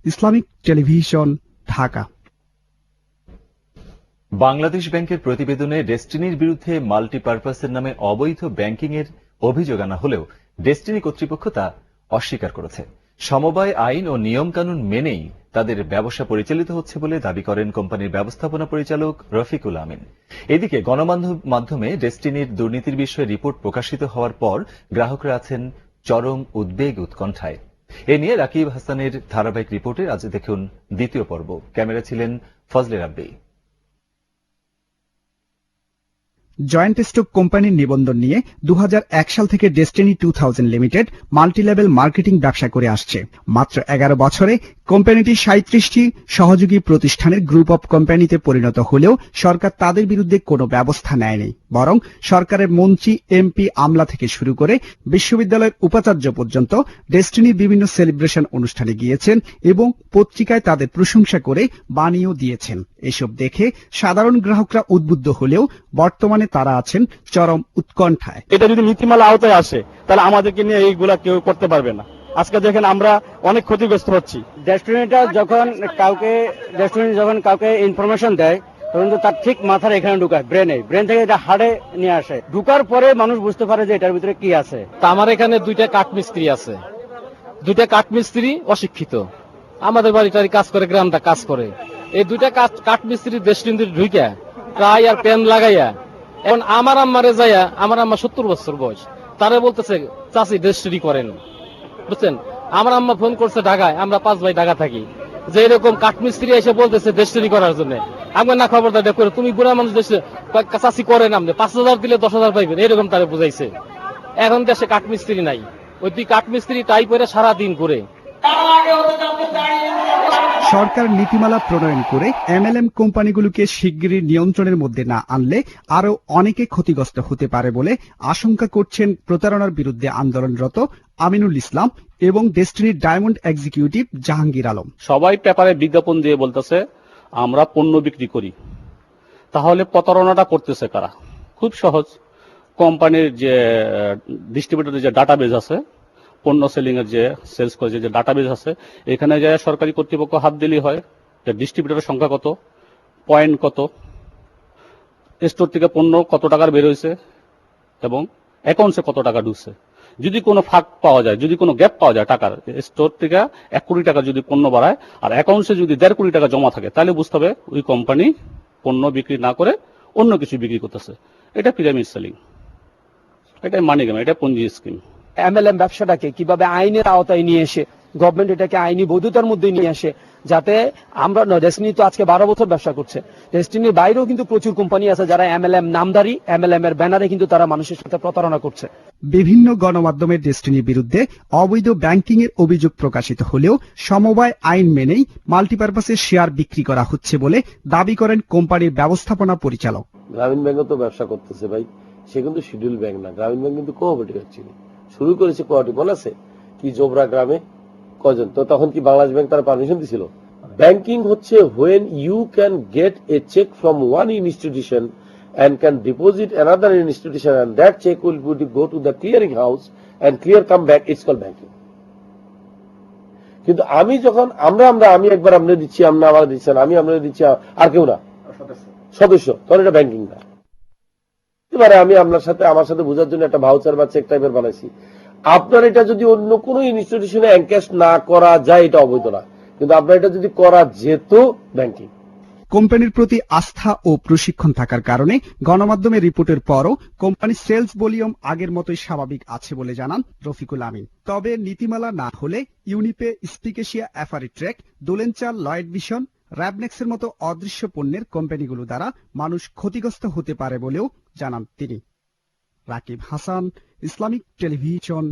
Islamic television, Dhaka. Bangladesh ব্যাংকের প্রতিবেদনে ডেস্টিনির বিরুদ্ধে মাল্টিপারপাসের নামে অবৈধ ব্যাংকিং এর অভিযোগ আনা হলেও ডেস্টিনি কর্তৃপক্ষ তা অস্বীকার করেছে। সমবায় আইন ও নিয়ম কানুন মেনেই তাদের ব্যবসা পরিচালিত হচ্ছে বলে দাবি করেন কোম্পানির ব্যবস্থাপনা পরিচালক রফিকুল আমিন। এদিকে গণমাধ্যমে ডেস্টিনির দুর্নীতির বিষয়ে রিপোর্ট প্রকাশিত হওয়ার পর গ্রাহকরা আছেন চরম উদ্বেগ উৎকণ্ঠায়। এ নিয়ে রাকিব হাসানের ধারাবাহিক রিপোর্টের আজ দেখুন দ্বিতীয় পর্ব। ক্যামেরা ছিলেন ফজলে রাব্বি। জয়েন্ট স্টক কোম্পানির নিবন্ধন নিয়ে 2001 সাল থেকে ডেস্টিনি 2000 লিমিটেড মাল্টিলেভেল মার্কেটিং ব্যবসা করে আসছে। মাত্র 11 বছরে কোম্পানিটি 37টি সহযোগী প্রতিষ্ঠানের গ্রুপ অফ কোম্পানিতে পরিণত হলেও সরকার তাদের বিরুদ্ধে কোনো ব্যবস্থা নেয়নি। বরং সরকারের মন্ত্রী, এমপি, আমলা থেকে শুরু করে বিশ্ববিদ্যালয়ের উপাচার্য পর্যন্ত ডেস্টিনির বিভিন্ন সেলিব্রেশন অনুষ্ঠানে গিয়েছেন এবং পত্রিকায় তাদের প্রশংসা করে বানিয়েও দিয়েছেন। এসব দেখে সাধারণ গ্রাহকরা উদ্বুদ্ধ হলেও বর্তমানে তারা আছেন চরম উৎকণ্ঠায়। এটা যদি নীতিমালা আওতায় আসে তাহলে আমাদেরকে নিয়ে এইগুলা কেউ করতে পারবে না। আজকে দেখেন আমরা অনেক ক্ষতিগ্রস্ত হচ্ছি। ডেস্টিনি যখন কাউকে ইনফরমেশন দেয় তখন তার ঠিক মাথার এখানে ঢুকায়, ব্রেন থেকে এটা হাড়ে নিয়ে আসে। ঢুকার পরে মানুষ বুঝতে পারে যে এটার ভিতরে কি আছে। তা আমার এখানে দুইটা কাঠমিস্ত্রি আছে, দুইটা কাঠমিস্ত্রি অশিক্ষিত, আমাদের বাড়িটারি কাজ করে, গ্রামটা কাজ করে। এই দুইটা কাঠমিস্ত্রি ডেস্টিনি ঢুইকা ট্রাই আর পেন লাগাইয়া এখন আমার আম্মারে যাইয়া, আমার আম্মা 70 বছর বয়স, তারে বলতেছে চাচি ডেস্টিনি করেন, বুঝছেন। আমার আম্মা ফোন করছে ঢাকায়, আমরা 5 ভাই ঢাকা থাকি, যে এরকম কাঠমিস্ত্রি এসে বলতেছে ডেস্টিনি করার জন্য। আমরা না খবরদার করে, তুমি বুড়া মানুষ দেশে চাচি করেন, আপনি 5000 দিলে 10,000 পাইবেন, এরকম তারে বুঝাইছে। এখন দেশে কাঠমিস্ত্রি নাই, ওই তুই কাঠমিস্ত্রি টাই করে সারাদিন করে। সরকার নীতিমালা প্রণয়ন করে এমএলএম কোম্পানিগুলোকে শিগগিরই নিয়ন্ত্রণের মধ্যে না আনলে আরো অনেকে ক্ষতিগ্রস্ত হতে পারে বলে আশঙ্কা করছেন প্রতারণার বিরুদ্ধে আন্দোলনরত আমিনুল ইসলাম এবং ডেস্টিনির ডায়মন্ড এক্সিকিউটিভ জাহাঙ্গীর আলম। সবাই পেপারে বিজ্ঞাপন দিয়ে বলতেছে আমরা পণ্য বিক্রি করি, তাহলে প্রতারণাটা করতেছে কারা? খুব সহজ, কোম্পানির যে ডিস্ট্রিবিউটরের যে ডাটাবেজ আছে, পণ্য সেলিং এর যে সেলস করে যে ডাটাবেজ আছে, এখানে যায় সরকারি কর্তৃপক্ষ হাত দিলেই হয় যে ডিস্ট্রিবিউটরের সংখ্যা কত, পয়েন্ট কত, স্টোর থেকে পণ্য কত টাকার বের হয়েছে এবং অ্যাকাউন্টসে কত টাকা ঢুকছে। যদি কোনো ফাঁক পাওয়া যায়, যদি কোনো গ্যাপ পাওয়া যায় টাকার, স্টোর থেকে 1 কোটি টাকা যদি পণ্য বাড়ায় আর অ্যাকাউন্টসে যদি 1.5 কোটি টাকা জমা থাকে, তাহলে বুঝতে হবে ওই কোম্পানি পণ্য বিক্রি না করে অন্য কিছু বিক্রি করতেছে। এটা পিরামিড সেলিং, এটা মানি গেম, এটা পঞ্জি স্কিম। এমএলএম ব্যবসাটাকে কিভাবে আইনের আওতায় নিয়ে এসে গভর্নমেন্ট এটাকে আইনি বৈধতার মধ্যে নিয়ে আসে, যাতে আমরা ডেস্টিনি তো আজকে 12 বছর ব্যবসা করছে, ডেস্টিনির বাইরেও কিন্তু প্রচুর কোম্পানি আছে যারা এমএলএম নামধারী, এমএলএম এর ব্যানারে কিন্তু তারা মানুষের সাথে প্রতারণা করছে। বিভিন্ন গণমাধ্যমের ডেস্টিনির বিরুদ্ধে অবৈধ ব্যাংকিং এর অভিযোগ প্রকাশিত হলেও সমবায় আইন মেনেই মাল্টিপারপাসের শেয়ার বিক্রি করা হচ্ছে বলে দাবি করেন কোম্পানির ব্যবস্থাপনা পরিচালক। গ্রামীণ ব্যাংকও তো ব্যবসা করতেছে ভাই, সে কিন্তু শিডিউল ব্যাংক না, গ্রামীণ ব্যাংক কিন্তু কোঅপারেটিভ ছিল, শুরু করেছে কোঅপারেটিভ। মনে আছে কি জোবরা গ্রামে কজন, তো তখন কি বাংলাদেশ ব্যাংক তারা পারমিশন দিছিল? ব্যাংকিং হচ্ছে when you can get a check from one institution and can deposit another institution and that check will go to the clearing house and clear come back, it's called banking. কিন্তু আমি যখন আমি একবার আমরা দিচ্ছি, আমরা আমার দিচ্ছেন, আমি আমরা দিচ্ছি আর কেউ না সদস্য, তখন এটা ব্যাংকিং না। এবারে আমি আমার সাথে বোঝার জন্য একটা ভাউচার বা চেক টাইপের বানাইছি। আপনার এটা যদি অন্য কোনো ইনস্টিটিউশনে এনক্যাশ না করা যায়, এটা অবৈধ না, কিন্তু আপনার এটা যদি করা যেত ব্যাংকিং। কোম্পানির প্রতি আস্থা ও প্রশিক্ষণ থাকার কারণে গণমাধ্যমের রিপোর্টের পরও কোম্পানির সেলস ভলিউম আগের মতোই স্বাভাবিক আছে বলে জানান রফিকুল আমিন। তবে নীতিমালা না হলে ইউনিপে, স্পিকেশিয়া, অ্যাফারিট্রেক, দোলেনচাল, লয়েড ভিশন, র্যাবনেক্সের মতো অদৃশ্য পণ্যের কোম্পানিগুলো দ্বারা মানুষ ক্ষতিগ্রস্ত হতে পারে বলেও জানান তিনি। Rakib Hasan, Islamic television.